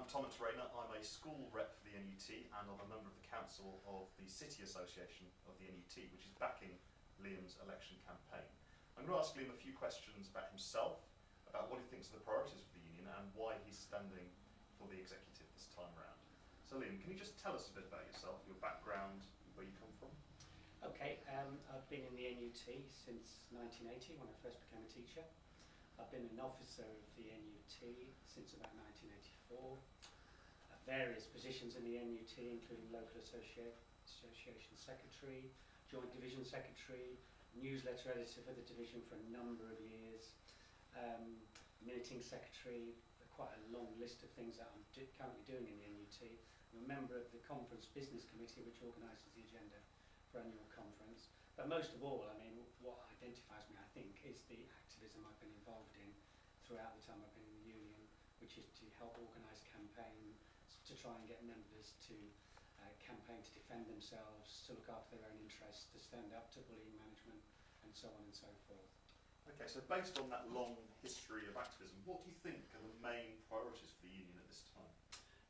I'm Tom at Trainer. I'm a school rep for the NUT and I'm a member of the council of the City Association of the NUT, which is backing Liam's election campaign. I'm going to ask Liam a few questions about himself, about what he thinks are the priorities for the union and why he's standing for the executive this time round. So Liam, can you just tell us a bit about yourself, your background, where you come from? Okay, I've been in the NUT since 1980 when I first became a teacher. I've been an officer of the NUT since about 1984. Various positions in the NUT, including local association secretary, joint division secretary, newsletter editor for the division for a number of years, minuting secretary, quite a long list of things that I'm currently doing in the NUT. I'm a member of the conference business committee, which organises the agenda for annual conference. But most of all, I mean, what identifies me, I think, is the activism I've been involved in throughout the time I've been in the union, which is to help organise campaigns, to try and get members to campaign to defend themselves, to look after their own interests, to stand up to bullying management, and so on and so forth. Okay, so based on that long history of activism, what do you think are the main priorities for the union at this time?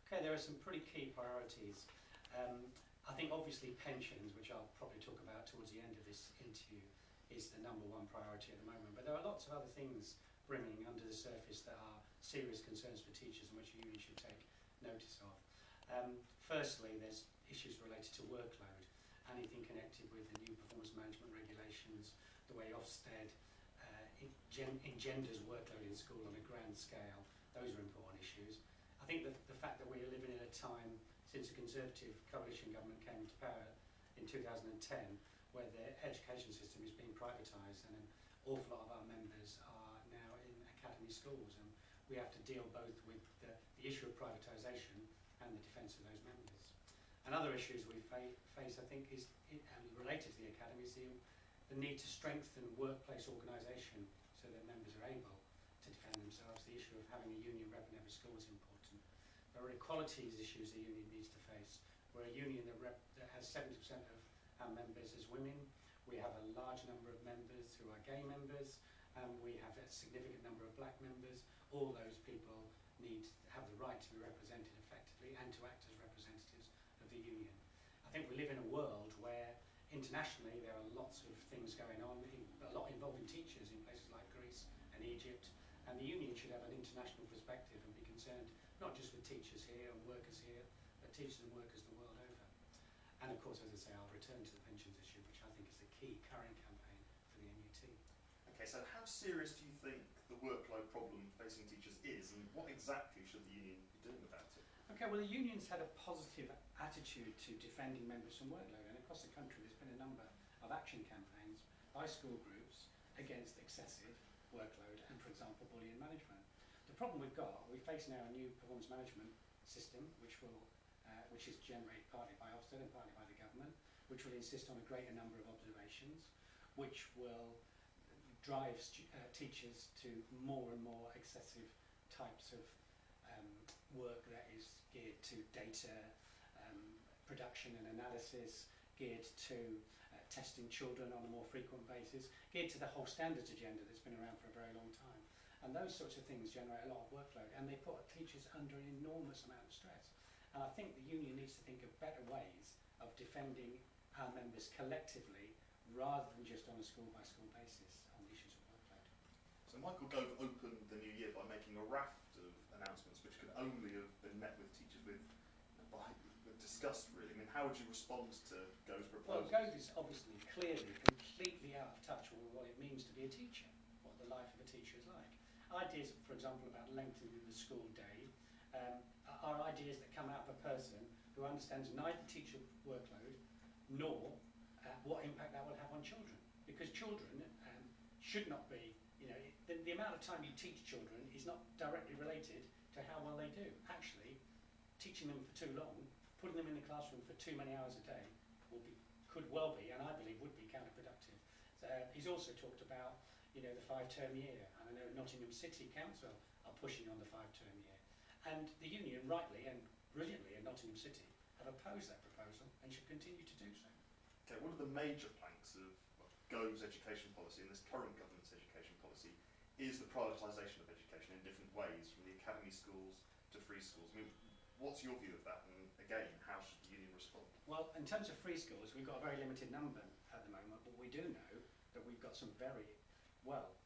Okay, there are some pretty key priorities. I think obviously pensions, which I'll probably talk about towards the end of this interview, is the #1 priority at the moment. But there are lots of other things brimming under the surface that are serious concerns for teachers and which the union should take notice of. Firstly, there's issues related to workload. Anything connected with the new performance management regulations, the way Ofsted engenders workload in school on a grand scale, those are important issues. I think that the fact that we are living in a time since the Conservative coalition government came into power in 2010, where the education system is being privatised and an awful lot of our members are now in academy schools, and we have to deal both with the issue of privatisation and the defence of those members. And other issues we face, I think, is related to the academy, is the need to strengthen workplace organisation so that members are able to defend themselves. The issue of having a union rep in every school is important. There are equalities issues the union needs to face. We're a union that has 70% of our members as women. We have a large number of members who are gay members, and we have a significant number of black members. All those people need to have the right to be represented effectively and to act as representatives of the union. I think we live in a world where internationally there are lots of things going on, a lot involving teachers in places like Greece and Egypt, and the union should have an international perspective and be concerned not just with teachers here and workers here, but teachers and workers the world over. And of course, as I say, I'll return to the pensions issue, which I think is the key current campaign for the NUT. Okay, so how serious do you think the workload problem facing teachers is, and what exactly should the union be doing about it? Okay, well, the union's had a positive attitude to defending members from workload, and across the country there's been a number of action campaigns by school groups against excessive workload and, for example, bullying management. The problem we face now a new performance management system, which is generated partly by Ofsted and partly by the government, which will insist on a greater number of observations, which will drive teachers to more and more excessive types of work that is geared to data production and analysis, geared to testing children on a more frequent basis, geared to the whole standards agenda that's been around for a very long time. And those sorts of things generate a lot of workload, and they put teachers under an enormous amount of stress. And I think the union needs to think of better ways of defending our members collectively, rather than just on a school-by-school basis on the issues of workload. So Michael Gove opened the new year by making a raft of announcements which could only have been met with teachers with disgust, really. I mean, how would you respond to Gove's proposals? Well, Gove is obviously clearly completely out of touch with what it means to be a teacher, what the life of a teacher is like. Ideas, for example, about lengthening the school day are ideas that come out of a person who understands neither teacher workload nor what impact that will have on children. Because children should not be, the amount of time you teach children is not directly related to how well they do. Actually, teaching them for too long, putting them in the classroom for too many hours a day could well be, and I believe would be, counterproductive. He's also talked about the 5-term year, and I know Nottingham City Council are pushing on the 5-term year. And the union, rightly and brilliantly in Nottingham City, have opposed that proposal and should continue to do so. Okay, one of the major planks of Gove's education policy and this current government's education policy is the privatisation of education in different ways, from the academy schools to free schools. I mean, what's your view of that? And again, how should the union respond? Well, in terms of free schools, we've got a very limited number at the moment, but we do know that we've got some very, well,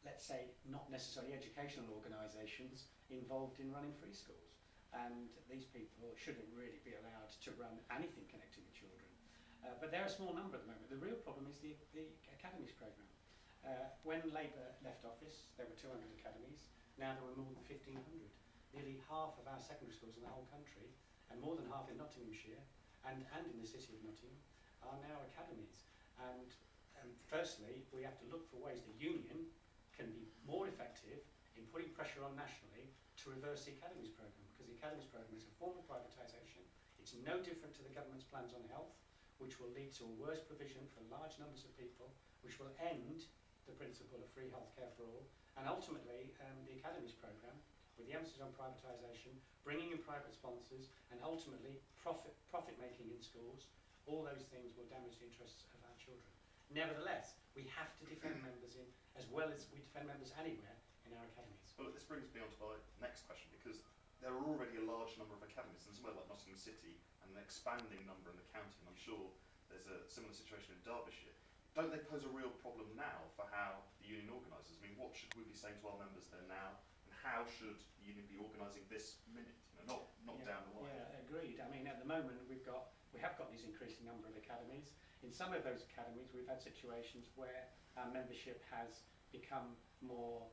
let's say, not necessarily educational organisations involved in running free schools. And these people shouldn't really be allowed to run anything connected with children. But they're a small number at the moment. The real problem is the academies programme. When Labour left office, there were 200 academies. Now there were more than 1,500. Nearly half of our secondary schools in the whole country, and more than half in Nottinghamshire and in the city of Nottingham, are now academies. And firstly, we have to look for ways the union can be more effective in putting pressure on nationally to reverse the academies programme, because the academies programme is a form of privatisation. It's no different to the government's plans on health, which will lead to a worse provision for large numbers of people, which will end the principle of free healthcare for all, and ultimately the academies programme, with the emphasis on privatisation, bringing in private sponsors, and ultimately profit making in schools, all those things will damage the interests of our children. Nevertheless, we have to defend members in, as well as we defend members anywhere in our academies. Well, this brings me on to my next question, because there are already a large number of academies in somewhere like Nottingham City and an expanding number in the county, and I'm sure there's a similar situation in Derbyshire. Don't they pose a real problem now for how the union organises? I mean, what should we be saying to our members there now, and how should the union be organising this minute? You know, not down the line. Yeah, agreed. I mean, at the moment we have got this increasing number of academies. In some of those academies, we've had situations where our membership has become more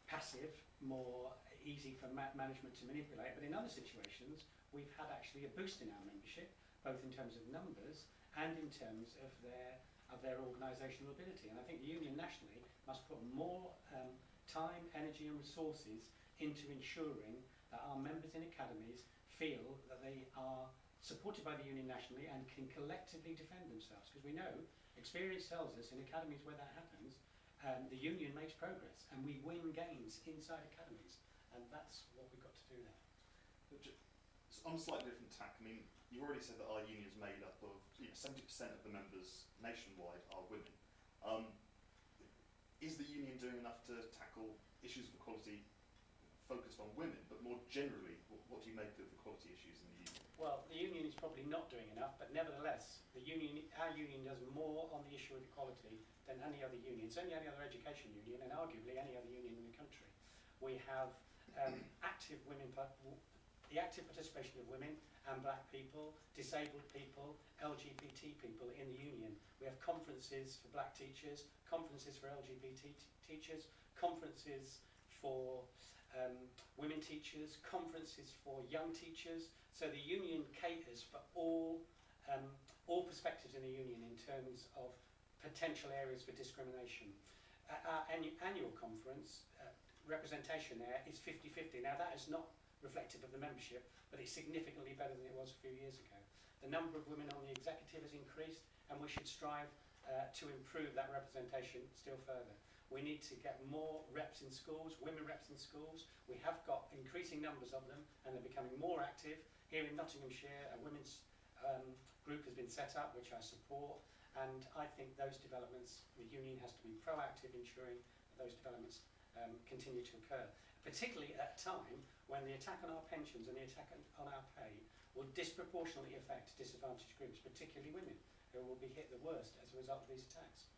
passive, more easy for management to manipulate, but in other situations we've had actually a boost in our membership, both in terms of numbers and in terms of their organisational ability. And I think the union nationally must put more time, energy and resources into ensuring that our members in academies feel that they are supported by the union nationally and can collectively defend themselves, because we know, experience tells us in academies where that happens, the union makes progress and we win gains inside academies, and that's what we've got to do there. On a slightly different tack, I mean, you've already said that our union is made up of 70% of the members nationwide are women. Is the union doing enough to tackle issues of equality focused on women, but more generally, what do you make of the equality issues in the union? Well, the union is probably not doing enough, but nevertheless, our union does more on the issue of equality than any other union, certainly any other education union, and arguably any other union in the country. We have active participation of women and black people, disabled people, LGBT people in the union. We have conferences for black teachers, conferences for LGBT teachers, conferences for women teachers, conferences for young teachers. So the union caters for all perspectives in the union in terms of potential areas for discrimination. At our annual conference, representation there is 50-50. Now that is not reflective of the membership, but it's significantly better than it was a few years ago. The number of women on the executive has increased, and we should strive to improve that representation still further. We need to get more reps in schools, women reps in schools. We have got increasing numbers of them, and they're becoming more active. Here in Nottinghamshire, a women's group has been set up, which I support, and I think those developments, the union has to be proactive, ensuring that those developments continue to occur, particularly at a time when the attack on our pensions and the attack on our pay will disproportionately affect disadvantaged groups, particularly women, who will be hit the worst as a result of these attacks.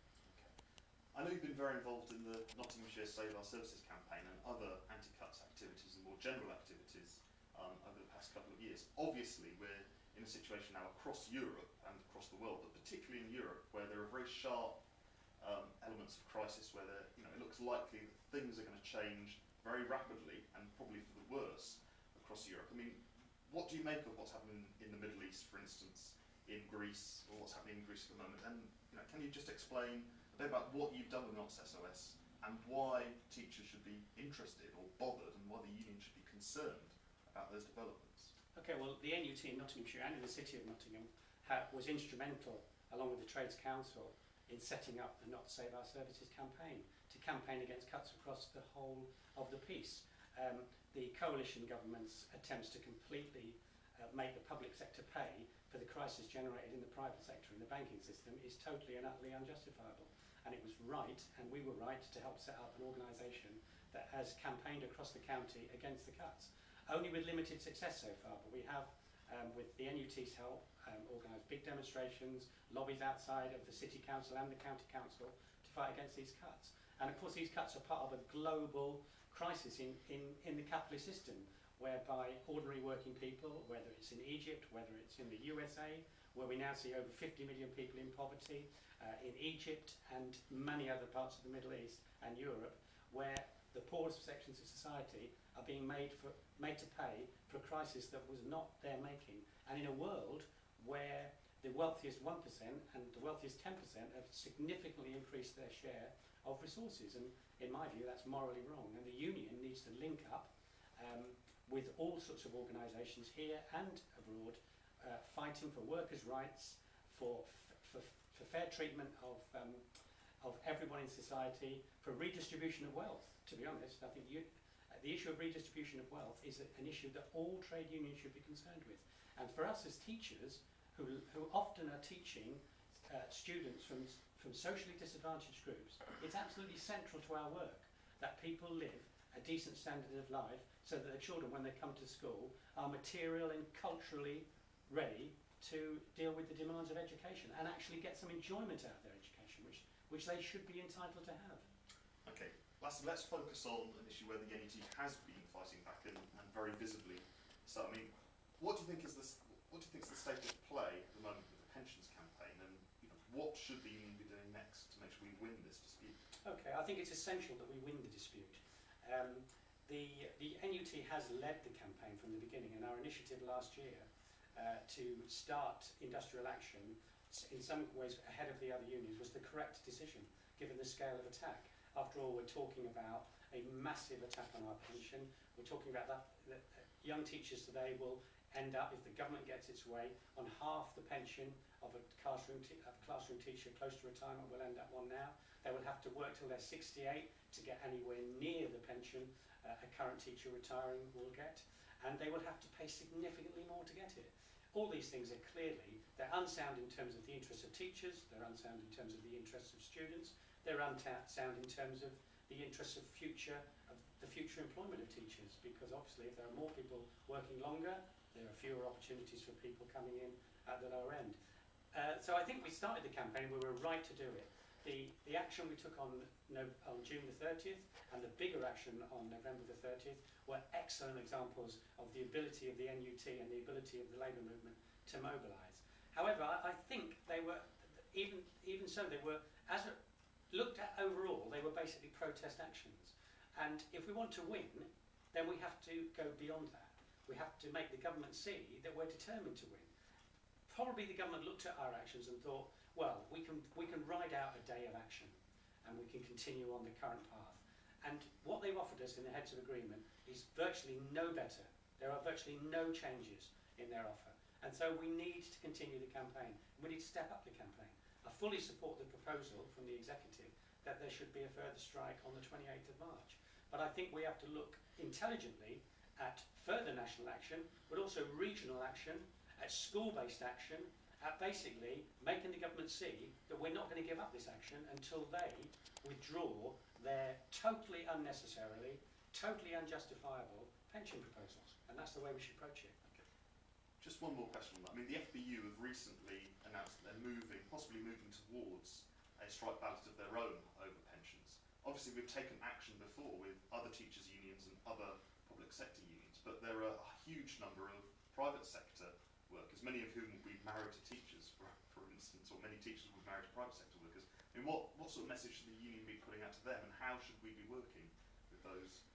I know you've been very involved in the Nottinghamshire Save Our Services campaign and other anti-cuts activities and more general activities over the past couple of years. Obviously, we're in a situation now across Europe and across the world, but particularly in Europe, where there are very sharp elements of crisis, where it looks likely that things are going to change very rapidly and probably for the worse across Europe. I mean, what do you make of what's happening in the Middle East, for instance, in Greece, or what's happening in Greece at the moment? And can you just explain a bit about what you've done with NOTS SOS and why teachers should be interested or bothered, and why the union should be concerned about those developments? Okay, well, the NUT in Nottinghamshire and in the City of Nottingham was instrumental, along with the Trades Council, in setting up the Not Save Our Services campaign, to campaign against cuts across the whole of the piece. The coalition government's attempts to completely make the public sector pay for the crisis generated in the private sector in the banking system is totally and utterly unjustifiable. And it was right, and we were right, to help set up an organisation that has campaigned across the county against the cuts. only with limited success so far, but we have, with the NUT's help, organised big demonstrations, lobbies outside of the City Council and the County Council to fight against these cuts. And of course these cuts are part of a global crisis in the capitalist system, whereby ordinary working people, whether it's in Egypt, whether it's in the USA, where we now see over 50 million people in poverty, in Egypt and many other parts of the Middle East and Europe, where the poorest sections of society are being made to pay for a crisis that was not their making. And in a world where the wealthiest 1% and the wealthiest 10% have significantly increased their share of resources. And in my view, that's morally wrong. And the union needs to link up with all sorts of organisations here and abroad, fighting for workers' rights, for fair treatment of everyone in society, for redistribution of wealth. To be honest, I think the issue of redistribution of wealth is an issue that all trade unions should be concerned with. And for us as teachers, who often are teaching students from socially disadvantaged groups, it's absolutely central to our work that people live a decent standard of life so that the children, when they come to school, are material and culturally ready to deal with the demands of education and actually get some enjoyment out of their education, which they should be entitled to have. Okay, let's focus on an issue where the NUT has been fighting back and very visibly. So, I mean, what do you think is the state of play at the moment with the pensions campaign, and what should the union be doing next to make sure we win this dispute? Okay, I think it's essential that we win the dispute. The NUT has led the campaign from the beginning, and our initiative last year to start industrial action, in some ways ahead of the other unions, was the correct decision, given the scale of attack. After all, we're talking about a massive attack on our pension. We're talking about that young teachers today will end up, if the government gets its way, on half the pension of a classroom teacher close to retirement will end up on now. They will have to work till they're 68 to get anywhere near the pension a current teacher retiring will get, and they will have to pay significantly more to get it. All these things are they're unsound in terms of the interests of teachers, they're unsound in terms of the interests of students, they're unsound in terms of the interests of the future employment of teachers, because obviously if there are more people working longer, there are fewer opportunities for people coming in at the lower end. So I think we started the campaign, we were right to do it. The action we took on June the 30th and the bigger action on November the 30th were excellent examples of the ability of the NUT and the ability of the labour movement to mobilise. However, I think they were, even so, they were, looked at overall, they were basically protest actions. And if we want to win, then we have to go beyond that. We have to make the government see that we're determined to win. Probably the government looked at our actions and thought, well, we can ride out a day of action and we can continue on the current path. And what they've offered us in the Heads of Agreement is virtually no better. There are virtually no changes in their offer. And so we need to continue the campaign. We need to step up the campaign. I fully support the proposal from the executive that there should be a further strike on the 28th of March. But I think we have to look intelligently at further national action, but also regional action, at school-based action, at basically making the government see that we're not going to give up this action until they withdraw their totally unnecessarily, totally unjustifiable pension proposals. And that's the way we should approach it. Okay. Just one more question on that. I mean, the FBU have recently announced that they're possibly moving towards a strike ballot of their own over pensions. Obviously, we've taken action before with other teachers' unions and other public sector unions, but there are a huge number of private sector workers, many of whom will be married to teachers, for instance, or many teachers will be married to private sector workers. I mean, what sort of message should the union be putting out to them, and how should we be working with those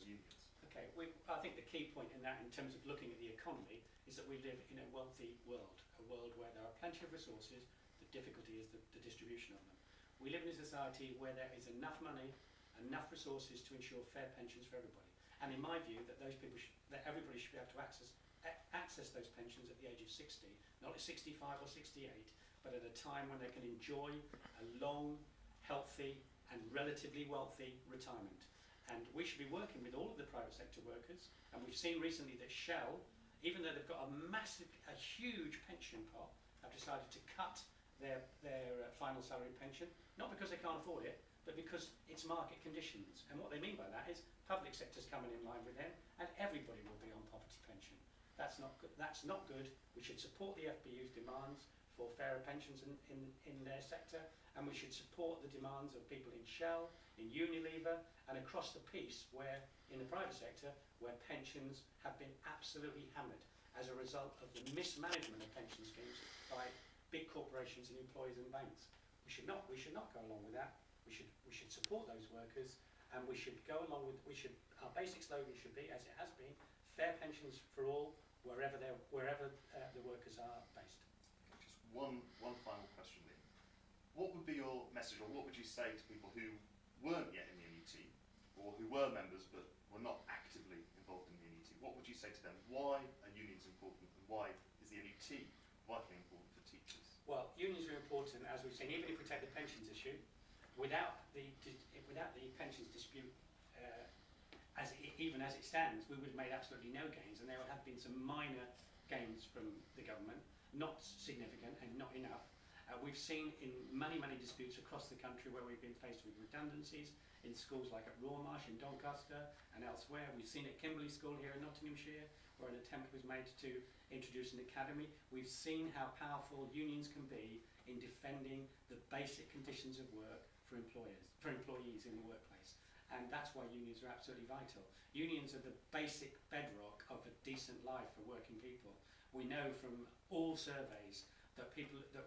unions? Okay, I think the key point in that, in terms of looking at the economy, is that we live in a wealthy world, a world where there are plenty of resources. The difficulty is the distribution of them. We live in a society where there is enough money, enough resources to ensure fair pensions for everybody. And in my view, that everybody should be able to access those pensions at the age of 60, not at 65 or 68, but at a time when they can enjoy a long, healthy and relatively wealthy retirement. And we should be working with all of the private sector workers, and we've seen recently that Shell, even though they've got a huge pension pot, have decided to cut their final salary pension, not because they can't afford it, but because it's market conditions. And what they mean by that is public sector's coming in line with them, and everybody will be on that's not good. We should support the FBU's demands for fairer pensions in their sector, and we should support the demands of people in Shell, in Unilever, and across the piece where, in the private sector, where pensions have been absolutely hammered as a result of the mismanagement of pension schemes by big corporations and employers and banks. We should not go along with that. We should support those workers, and we should go along with, our basic slogan should be, as it has been, fair pensions for all, wherever the workers are based. Just one final question, Liam. What would be your message, or what would you say to people who weren't yet in the NUT, or who were members but were not actively involved in the NUT? What would you say to them? Why are unions important, and why is the NUT vitally important for teachers? Well, unions are important, as we've seen, even if we take the pensions issue. Without the pensions dispute, even as it stands, we would have made absolutely no gains, and there would have been some minor gains from the government, not significant and not enough. We've seen in many disputes across the country where we've been faced with redundancies in schools like at Rawmarsh in Doncaster and elsewhere. We've seen at Kimberley School here in Nottinghamshire where an attempt was made to introduce an academy. We've seen how powerful unions can be in defending the basic conditions of work for employees in the workplace. And that's why unions are absolutely vital. Unions are the basic bedrock of a decent life for working people. We know from all surveys that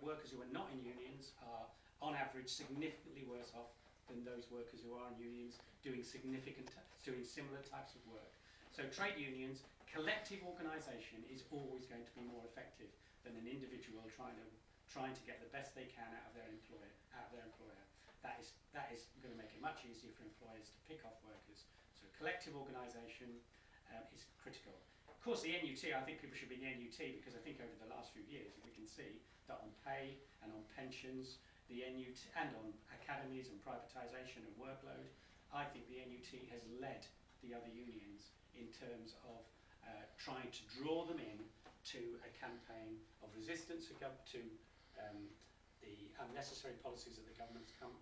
workers who are not in unions are, on average, significantly worse off than those workers who are in unions doing similar types of work. So trade unions, collective organisation is always going to be more effective than an individual trying to get the best they can out of their employer. That is going to make it much easier for employers to pick off workers. So collective organisation is critical. Of course, the NUT, I think people should be in the NUT because I think over the last few years we can see that on pay and on pensions, the NUT, and on academies and privatisation and workload, I think the NUT has led the other unions in terms of trying to draw them in to a campaign of resistance to the unnecessary policies that the government's come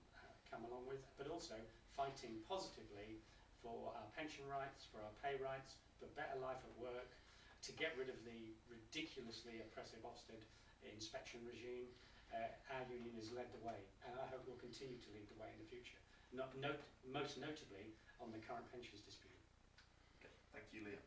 along with, but also fighting positively for our pension rights, for our pay rights, for better life at work, to get rid of the ridiculously oppressive Ofsted inspection regime. Our union has led the way, and I hope will continue to lead the way in the future, most notably on the current pensions dispute. Okay, thank you, Liam.